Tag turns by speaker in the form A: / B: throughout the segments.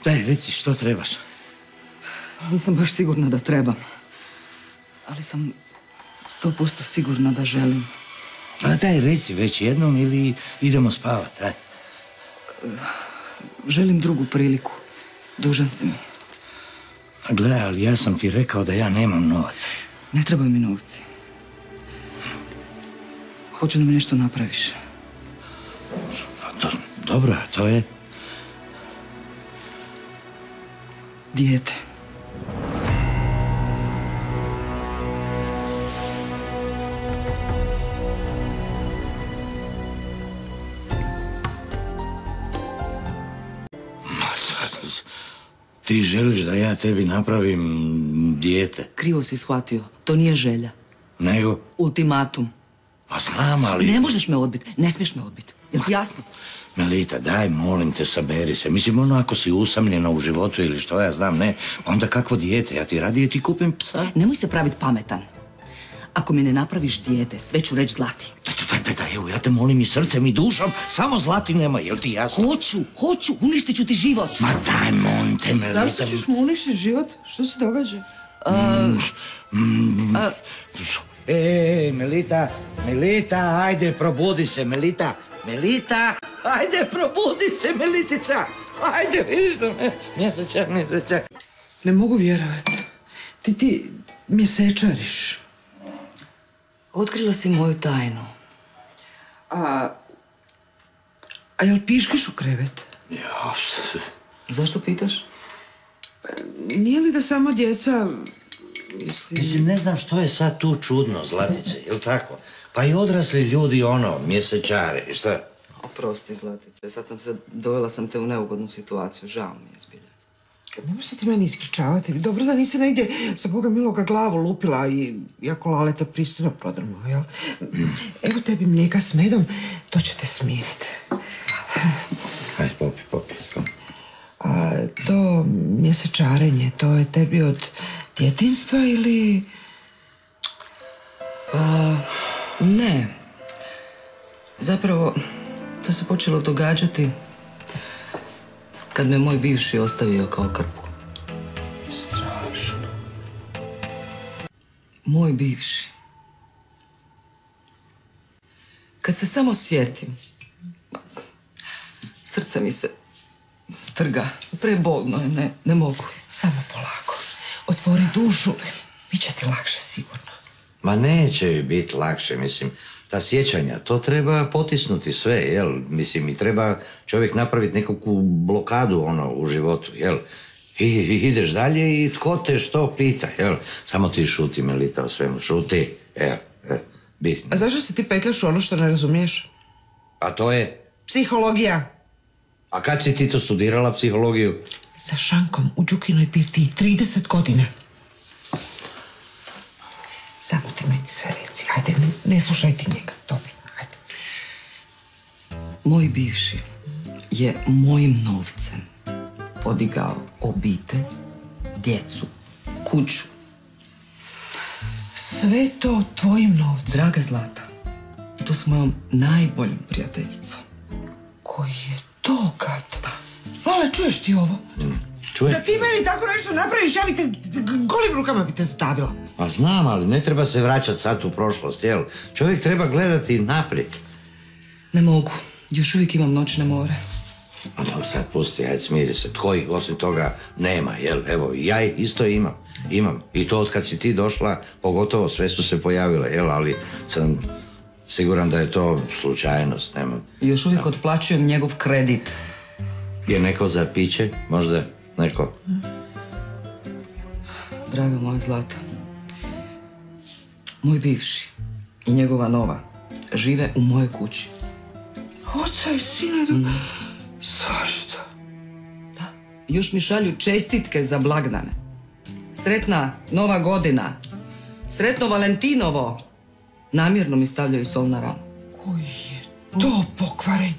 A: Daj, reci, što trebaš?
B: Nisam baš sigurna da trebam. Ali sam 100% sigurna da želim.
A: A daj, reci već jednom ili idemo spavat, aj.
B: Želim drugu priliku. Dužan si mi.
A: Gle, ali ja sam ti rekao da ja nemam novaca.
B: Ne trebaju mi novci. Hoću da mi nešto napraviš.
A: Dobro, a to je?
B: Dijete.
A: Ti želiš da ja tebi napravim dijete?
B: Krivo si shvatio. To nije želja.
A: Nego?
B: Ultimatum.
A: Pa znam, ali...
B: Ne možeš me odbiti. Ne smiješ me odbiti. Jel ti jasno?
A: Melita, daj, molim te, saberi se. Mislim, ono, ako si usamljena u životu ili što ja znam, ne, onda kakvo dijete? Ja ti radije ti kupim psa.
B: Nemoj se praviti pametan. Ako mi ne napraviš dijete, sve ću reći Zlati.
A: Da, evo, ja te molim i srcem i dušom, samo Zlati nema, jel ti jasno?
B: Hoću, uništit ću ti život.
A: Ma daj, molim te, Melita.
C: Zašto ćeš mu uništiti život? Što se događa?
A: Melita, ajde, probudi se, Melita, ajde, probudi se, Melitica, ajde, vidiš da mjesečar.
C: Ne mogu vjerovati. Ti mjesečariš.
B: Otkrila si moju tajnu.
C: A jel piškaš u krevet?
A: Ja,
B: zašto pitaš?
C: Nije li da samo djeca...
A: Mislim, ne znam što je sad tu čudno, Zlatice, jel tako? Pa i odrasli ljudi, mjesečare, i šta?
B: Oprosti, Zlatice, sad dovela sam te u neugodnu situaciju, žao mi je zbilja.
C: Nemoj se ti meni ispričavati. Dobro da nisi negdje sa Boga miloga glavu lupila i jako Laleta pristojno prodrmao, jel? Evo tebi mlijeka s medom, to će te smiriti.
A: Hajde, popi.
C: A to mjesečarenje, to je tebi od djetinjstva ili...
B: Pa, ne. Zapravo, to se počelo događati kad me moj bivši ostavio kao krpu.
C: Strašno.
B: Moj bivši. Kad se samo sjetim, srce mi se trga. Prebolno je, ne mogu.
C: Samo polako. Otvori dušu, bit će ti lakše sigurno.
A: Ma neće biti lakše, mislim. Ta sjećanja, to treba potisnuti sve, jel? Mislim, i treba čovjek napraviti nekakvu blokadu, u životu, jel? I ideš dalje i tko te što pita, jel? Samo ti šuti, Melita, o svemu, šuti, jel?
C: A zašto si ti petljaš ono što ne razumiješ?
A: A to je?
C: Psihologija.
A: A kad si ti to studirala, psihologiju?
C: Sa Šankom u Đukinoj birtiji 30 godina. Samo ti meni sve reci. Ajde, ne slušaj ti njega. Dobro, ajde.
B: Moj bivši je mojim novcem podigao obitelj, djecu, kuću.
C: Sve to tvojim novcem?
B: Draga Zlata, i to s mojom najboljom prijateljicom.
C: Koji je to, Kato? Lale, čuješ ti ovo?
A: Čuješ?
C: Da ti meni tako nešto napraviš, ja bi te golim rukama bi te stavila.
A: Pa znam, ali ne treba se vraćati sad u prošlost, jel? Čovjek treba gledati naprijed.
B: Ne mogu, još uvijek imam noćne more.
A: A dobro, sad pusti, ajde, smiri se. Tko ih osim toga nema, jel? Evo, ja ih isto imam. I to od kad si ti došla, pogotovo sve su se pojavile, jel? Ali sam siguran da je to slučajnost, nema.
B: Još uvijek otplaćujem njegov kredit.
A: Je neko za piće? Možda neko?
B: Draga moja Zlata, moj bivši i njegova nova žive u mojoj kući.
C: Oca i sina, svašta.
B: Da, još mi šalju čestitke za blagdane. Sretna Nova godina, sretno Valentinovo. Namjerno mi stavljaju sol na ranu.
C: Koji je to pokvaren?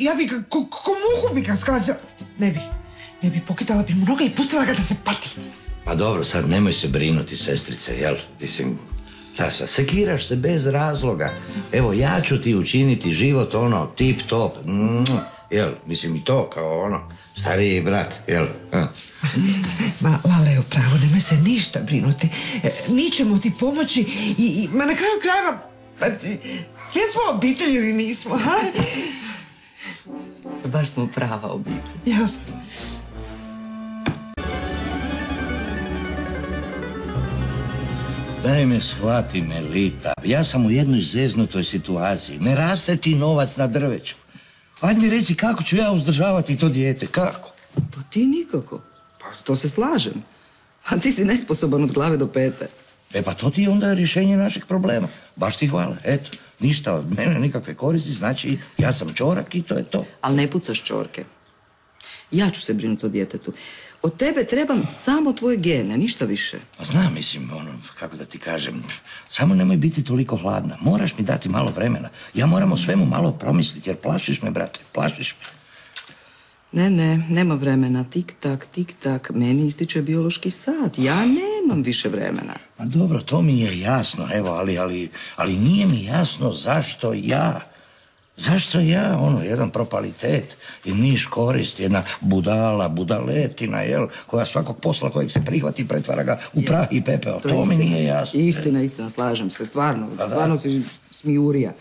C: Ja bi ga, ko muhu bi ga skazala. Ne bi pokitala bi mu noga i pustila ga da se pati.
A: Pa dobro, sad nemoj se brinuti, sestrice, jel? Mislim, sekiraš se bez razloga. Evo, ja ću ti učiniti život tip top. jel? Mislim i to kao ono, stariji brat, jel?
C: Ma, Lala je upravo, nema se ništa brinuti. Mi ćemo ti pomoći ma na kraju krajeva, jesmo obitelj ili nismo, ha?
B: Baš smo prava obitelj.
C: Jel?
D: Daj me shvati, Melita. Ja sam u jednoj zeznutoj situaciji. Ne raste ti novac na drveću. Ajde mi reci kako ću ja uzdržavati to dijete, kako?
B: Pa ti nikako. Pa to se slažem. A ti si nesposoban od glave do pete.
D: E pa to ti je onda rješenje našeg problema. Baš ti hvala. Eto, ništa od mene, nikakve koristi, znači ja sam čorak i to je to.
B: Ali ne pucaš čorke. Ja ću se brinuti o djetetu. Od tebe trebam samo tvoje gene, ništa više.
D: Pa znam, mislim, kako da ti kažem, samo nemoj biti toliko hladna. Moraš mi dati malo vremena. Ja moram o svemu malo promisliti, jer plašiš me, brate, plašiš me.
B: Ne, nema vremena. Tik tak, meni ističe biološki sat. Ja nemam više vremena.
D: Ma dobro, to mi je jasno, evo, ali nije mi jasno zašto ja. Zašto ja, jedan propalitet, niš korist, jedna budaletina, jel, koja svakog posla kojeg se prihvati pretvara ga u prah i pepeo. To mi nije jasno.
B: Istina, slažem se, stvarno si smijurija.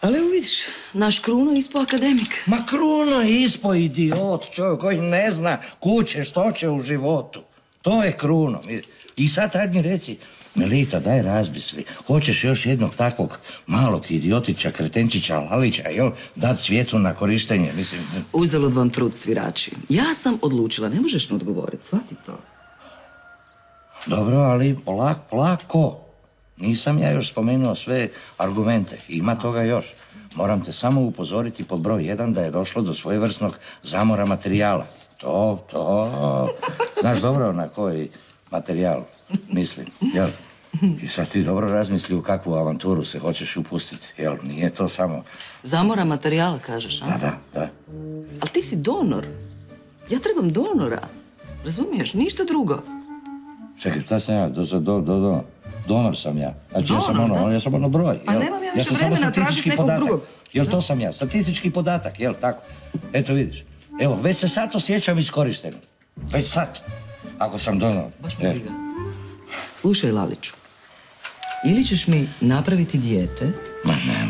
B: Ali evo vidiš, naš Kruno je ispao akademik.
D: Ma Kruno je ispao idiot, čovjek koji ne zna kuće što će u životu. To je Kruno. I sad ajde mi reci, Melita, daj razmisli. Hoćeš još jednog takvog malog idiotića, kretenčića, lalića, jel, dat svijetu na korištenje, mislim...
B: Uzalud vam trud, svirači. Ja sam odlučila, ne možeš mi odgovoriti, shvati to.
D: Dobro, ali polako. Nisam ja još spomenuo sve argumente. Ima toga još. Moram te samo upozoriti pod broj 1 da je došlo do svojevrsnog zamora materijala. To. Znaš dobro na koji materijal mislim, jel? I sad ti dobro razmisli u kakvu avanturu se hoćeš upustiti, jel? Nije to samo...
B: Zamora materijala, kažeš, a?
D: Da.
B: Ali ti si donor. Ja trebam donora. Razumiješ? Ništa drugo.
D: Čekaj, šta sam ja? Donor sam ja. Znači, ja sam ono broj, jel?
B: Pa nemam ja više vremena tražiti nekog drugog.
D: Jel, to sam ja. Statistički podatak, jel, tako? Eto, vidiš. Evo, već se sad osjećam iskorišteno. Već sad. Ako sam donor.
B: Baš me briga. Slušaj, Laliću. Ili ćeš mi napraviti dijete,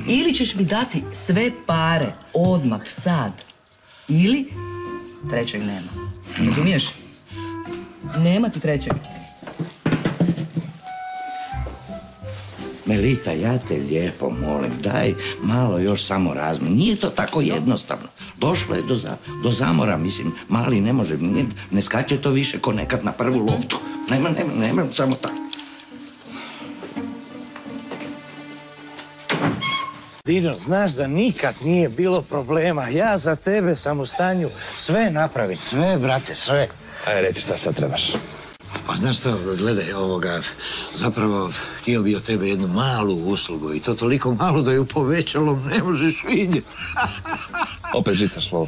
B: ili ćeš mi dati sve pare odmah, sad. Ili trećeg nema. Razumiješ? Nema ti trećeg.
D: Melita, ja te lijepo molim, daj malo još samo razmi. Nije to tako jednostavno. Došlo je do zamora, mislim, mali ne može, ne skače to više ko nekad na prvu loptu. Nema, samo tako. Dino, znaš da nikad nije bilo problema. Ja za tebe sam u stanju sve napraviti. Sve, brate, sve.
E: Ajde, reci šta sad trebaš.
D: Pa znaš što, gledaj, zapravo htio bi od tebe jednu malu uslugu i to toliko malo da ju povećalom ne možeš vidjeti.
E: Opet žicaš lovu.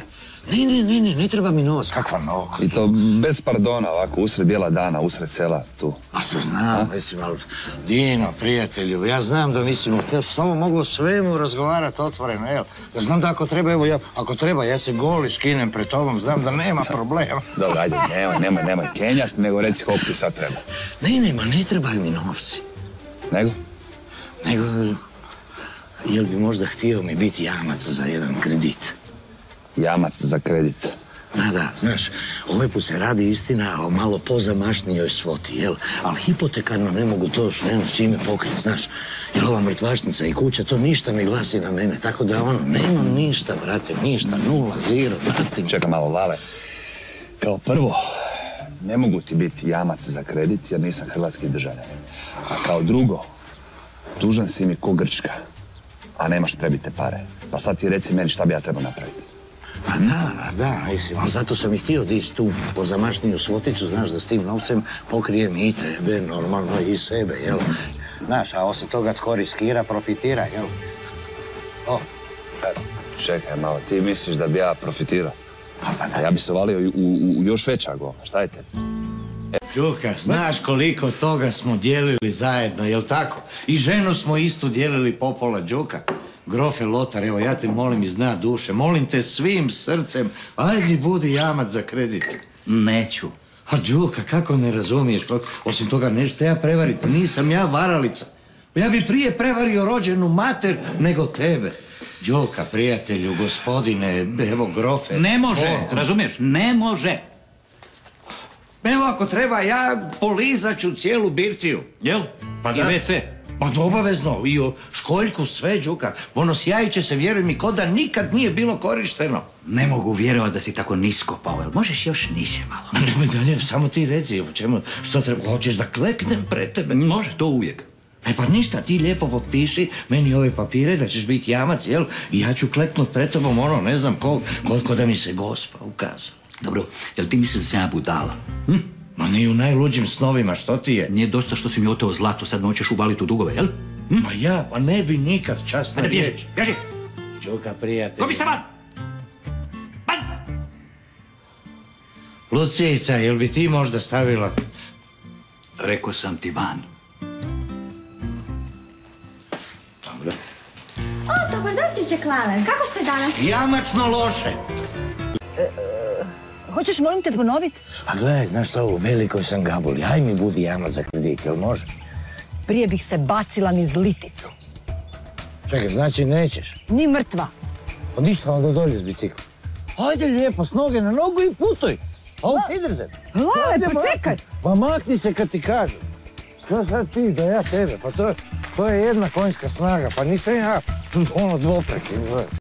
D: Ne treba mi novac, kakva novac.
E: I to bez pardona, ovako, usred bijela dana, usred sela, tu.
D: A to znam, mislim, ali Dino, prijatelju, ja znam da, mislim, s tobom mogu o svemu razgovarati otvoreno, jel? Ja znam da ako treba, ja se goli skinem pred tobom, znam da nema problema.
E: Dobro, ajde, nemoj kenjat, nego reci koliko ti sad treba.
D: Ne trebaju mi novci.
E: Nego?
D: Jel bi možda htio mi biti jamac za jedan kredit?
E: Jamac za kredit.
D: Da, znaš, ovaj put se radi istina o malo pozamašnijoj svoti, jel? Ali hipotekarno ne mogu to, nemam s čime pokriti, znaš. Jer ova mrtvačnica i kuća, to ništa ne glasi na mene, tako da nemam ništa, brate, ništa, 0, 0, brate.
E: Čekaj malo, Lale. Kao prvo, ne mogu ti biti jamac za kredit jer nisam hrvatski državljanin. A kao drugo, dužan si mi ko Grčka, a nemaš prebite pare. Pa sad ti reci meni šta bi ja trebao napraviti.
D: Pa da, mislim, ali zato sam i htio dići tu pozamašniju svoticu, znaš, da s tim novcem pokrijem i tebe, normalno i sebe, jel? Znaš, a osim toga tko riskira, profitira, jel?
E: Čekaj malo, ti misliš da bi ja profitirao? A ja bi se valio u još veća goma, šta je te?
D: Đuka, znaš koliko toga smo dijelili zajedno, jel tako? I ženu smo isto dijelili popola, Đuka. Grofe Lotar, evo ja te molim iz dna duše, molim te svim srcem, ajde budi jamac za kredit.
F: Neću.
D: A Đulka, kako ne razumiješ? Pa, osim toga, nešto ja prevarit, pa nisam ja varalica. Ja bi prije prevario rođenu mater nego tebe. Đulka, prijatelju, gospodine, evo grofe.
F: Ne može, razumiješ? Ne može.
D: Evo ako treba, ja polizat ću cijelu birtiju.
F: Jel?
D: Pa
F: I
D: da.
F: WC?
D: Pa obavezno, i o školjku sve, Đuka. Ono sjajit će se, vjeruj mi, ko da nikad nije bilo korišteno.
F: Ne mogu vjerovati da si tako nisko pao. Jel možeš još niže malo?
D: Nemoj dalje, samo ti reci, o čemu, što treba, hoćeš da kleknem pred tebe?
F: Može, to uvijek.
D: E pa ništa, ti lijepo potpiši meni ove papire da ćeš biti jamac, jel? I ja ću kleknut pred tobom, ono, ne znam koliko da mi se Gospa ukazao.
F: Dobro, jel ti misliš da sam ja budala?
D: Ma ni u najluđim snovima, što ti je?
F: Nije dosta što si mi oteo zlato, sad me hoćeš uvaliti u dugove, jel?
D: Ma ja, pa ne bi nikad, časna
F: Ajde,
D: riječ.
F: bježi!
D: Đuka, prijatelj.
F: Ko bi se van? Van!
D: Lucijica, jel bi ti možda stavila?
F: Rekao sam ti van.
D: Dobro.
G: O, dobar dan, striče Klalen. Kako ste danas?
D: Jamačno loše.
G: Hoćeš, molim te, ponoviti?
D: A gledaj, znaš šta, u velikoj sam gabuli. Aj mi budi jamac za kredit, jel može?
G: Prije bih se bacila niz liticu.
D: Čekaj, znači nećeš?
G: Ni mrtva.
D: Pa ništa, onda dolje s biciklom. Ajde lijepo, s noge na nogu i putuj. Auf Wiedersehen.
G: Lale, pa čekaj.
D: Pa makni se kad ti kažem. Što sad ti da ja tebe? Pa to je jedna konjska snaga, pa nisam ja ono dvopreki.